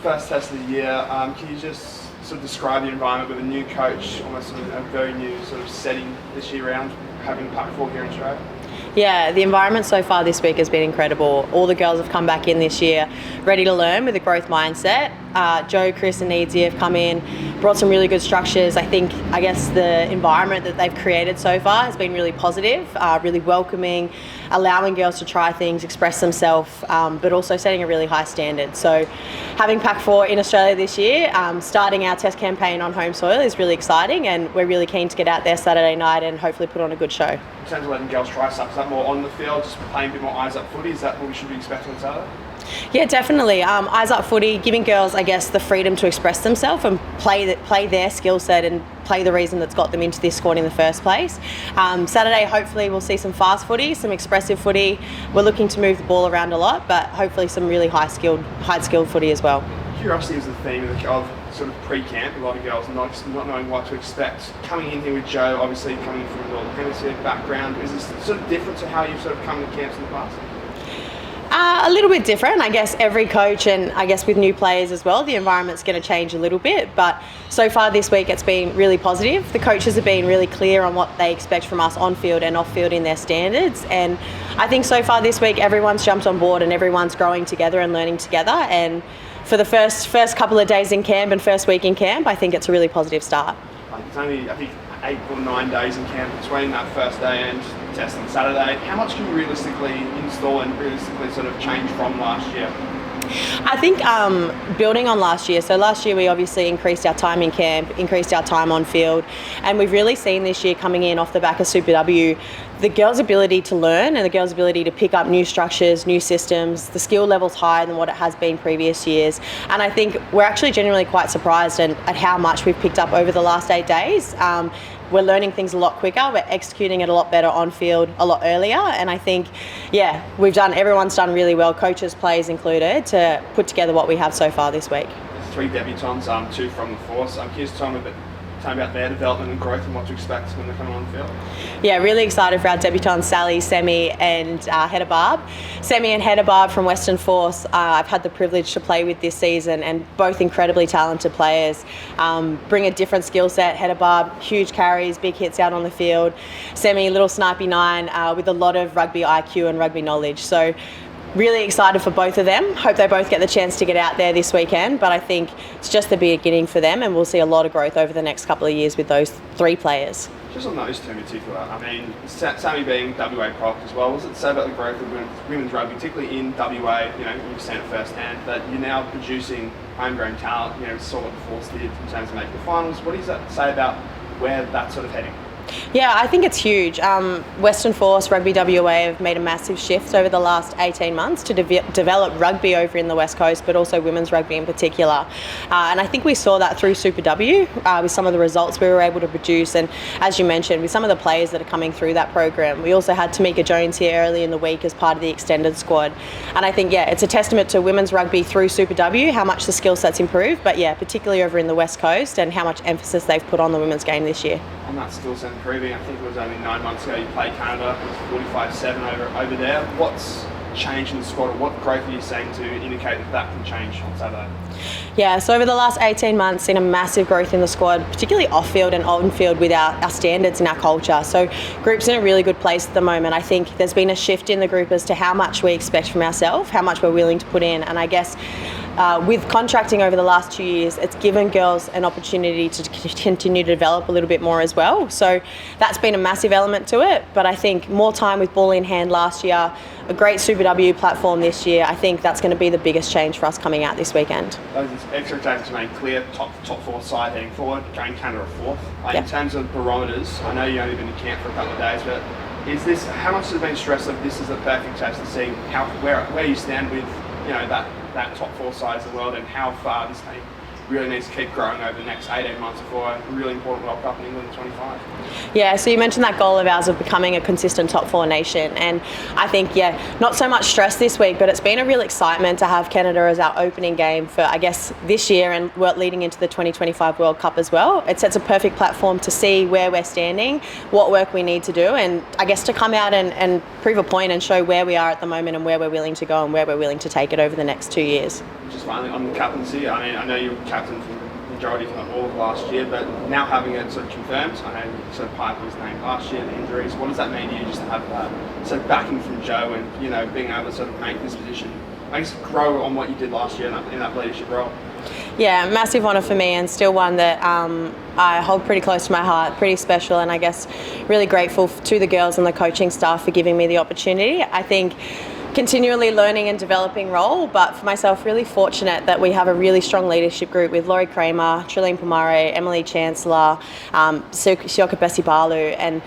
first test of the year. Can you just sort of describe the environment with a new coach, almost sort of a very new sort of setting this year round, having Pac 4 here in Australia? Yeah, the environment so far this week has been incredible. All the girls have come back in this year ready to learn with a growth mindset. Joe, Chris and Needsy have come in, brought some really good structures. I guess the environment that they've created so far has been really positive, really welcoming, allowing girls to try things, express themselves, but also setting a really high standard. So having Pac 4 in Australia this year, starting our test campaign on home soil is really exciting, and we're really keen to get out there Saturday night and hopefully put on a good show. In terms of letting girls try stuff, is that more on the field, just playing a bit more eyes up footy? Is that what we should be expecting on Saturday? Yeah, definitely. Eyes up footy, giving girls, I guess, the freedom to express themselves and play their skill set and play the reason that's got them into this squad in the first place. Saturday, hopefully, we'll see some fast footy, some expressive footy. We're looking to move the ball around a lot, but hopefully some really high-skilled footy as well. Curiosity is the theme of sort of pre-camp. A lot of girls not knowing what to expect. Coming in here with Joe, obviously coming from a Northern Hemisphere background, is this sort of different to how you've sort of come to camps in the past? A little bit different. I guess every coach, and I guess with new players as well, the environment's going to change a little bit. But so far this week, it's been really positive. The coaches have been really clear on what they expect from us on field and off field in their standards. And I think so far this week, everyone's jumped on board and everyone's growing together and learning together. And for the first couple of days in camp and first week in camp, I think it's a really positive start. It's only, I think, 8 or 9 days in camp between that first day and test on Saturday. How much can you realistically install and realistically sort of change from last year? I think building on last year, so last year we obviously increased our time in camp, increased our time on field, and we've really seen this year coming in off the back of Super W, the girls' ability to learn and the girls' ability to pick up new structures, new systems. The skill level's higher than what it has been previous years, and I think we're actually genuinely quite surprised at how much we've picked up over the last 8 days. We're learning things a lot quicker. We're executing it a lot better on field a lot earlier. And I think, yeah, everyone's done really well, coaches, players included, to put together what we have so far this week. There's 3 debutants, 2 from the force. I'm curious to tell me about their development and growth and what to expect when they're coming on the field. Yeah, really excited for our debutants, Sally, Semi and Hedda Barb. Semi and Hedda Barb from Western Force, I've had the privilege to play with this season, and both incredibly talented players. Bring a different skill set. Hedda Barb, huge carries, big hits out on the field. Semi, little snipey 9 with a lot of rugby IQ and rugby knowledge. So really excited for both of them. Hope they both get the chance to get out there this weekend, but I think it's just the beginning for them, and we'll see a lot of growth over the next couple of years with those 3 players. Just on those 2 in particular, I mean, Sammy being WA product as well, what does it say about the growth of women's rugby, particularly in WA? You know, you've seen it firsthand, that you're now producing homegrown talent, you know, saw what the Force did in terms of making the finals. What does that say about where that's sort of heading? Yeah, I think it's huge. Western Force, Rugby WA have made a massive shift over the last 18 months to develop rugby over in the West Coast, but also women's rugby in particular. And I think we saw that through Super W with some of the results we were able to produce. And as you mentioned, with some of the players that are coming through that program, we also had Tamika Jones here early in the week as part of the extended squad. And I think, yeah, it's a testament to women's rugby through Super W, how much the skill set's improved, but yeah, particularly over in the West Coast, and how much emphasis they've put on the women's game this year. On that skill set improving, I think it was only 9 months ago you played Canada, it was 45-7 over there. What's changed in the squad, or what growth are you seeing to indicate that can change on Saturday? Yeah, so over the last 18 months, seen a massive growth in the squad, particularly off-field and on-field with our standards and our culture. So group's in a really good place at the moment. I think there's been a shift in the group as to how much we expect from ourselves, how much we're willing to put in, and I guess with contracting over the last 2 years, it's given girls an opportunity to continue to develop a little bit more as well. So that's been a massive element to it. But I think more time with ball in hand last year, a great Super W platform this year, I think that's going to be the biggest change for us coming out this weekend. Those expectations remain clear, top 4 side heading forward, going Canada 4th. In terms of barometers, I know you've only been in camp for a couple of days, but how much has been stressed of this is a perfect test to see where you stand with, you know, that top 4 sides of the world and how far this team really needs to keep growing over the next 18 months before a really important World Cup in England in 25. Yeah, so you mentioned that goal of ours of becoming a consistent top 4 nation, and I think, not so much stress this week, but it's been a real excitement to have Canada as our opening game for, I guess, this year and leading into the 2025 World Cup as well. It sets a perfect platform to see where we're standing, what work we need to do, and I guess to come out and prove a point and show where we are at the moment and where we're willing to go and where we're willing to take it over the next 2 years. Just finally on the captaincy, I mean, I know you were captain for the majority, if not all, of last year, but now having it sort of confirmed, I know sort of Piper was named last year, the injuries, what does that mean to you just to have that sort of backing from Joe and, you know, being able to sort of make this position, I guess, grow on what you did last year in that leadership role? Yeah, massive honour for me, and still one that I hold pretty close to my heart, pretty special, and I guess really grateful to the girls and the coaching staff for giving me the opportunity. I think continually learning and developing role, but for myself, really fortunate that we have a really strong leadership group with Laurie Kramer, Trilene Pomare, Emily Chancellor, Sioka Besibalu, and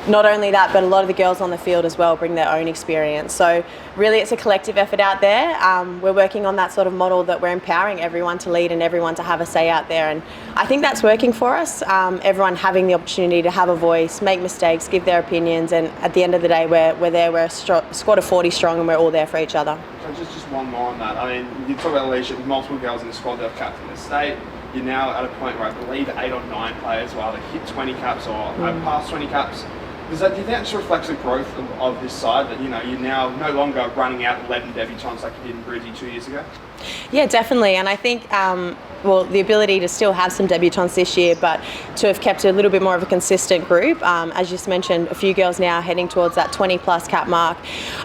not only that, but a lot of the girls on the field as well bring their own experience. So really it's a collective effort out there. We're working on that sort of model that we're empowering everyone to lead and everyone to have a say out there. And I think that's working for us. Everyone having the opportunity to have a voice, make mistakes, give their opinions. And at the end of the day, we're there, we're a squad of 40 strong and we're all there for each other. So just one more on that. I mean, you talk about leadership with multiple girls in the squad that have captain the state. You're now at a point where I believe 8 or 9 players will either hit 20 caps or have passed 20 caps. Do you think that reflects the growth of this side, that, you know, you're now no longer running out 11 debutants like you did in Brizzy 2 years ago? Yeah, definitely. And I think, the ability to still have some debutants this year, but to have kept a little bit more of a consistent group. As you just mentioned, a few girls now heading towards that 20+ cap mark.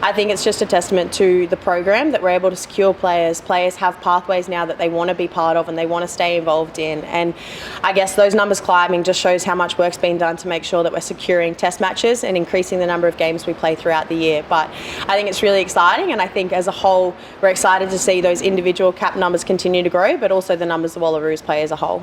I think it's just a testament to the program that we're able to secure players. Players have pathways now that they want to be part of and they want to stay involved in. And I guess those numbers climbing just shows how much work's been done to make sure that we're securing test matches and increasing the number of games we play throughout the year. But I think it's really exciting, and I think as a whole, we're excited to see those individual cap numbers continue to grow, but also the numbers the WALLAROOS play as a whole.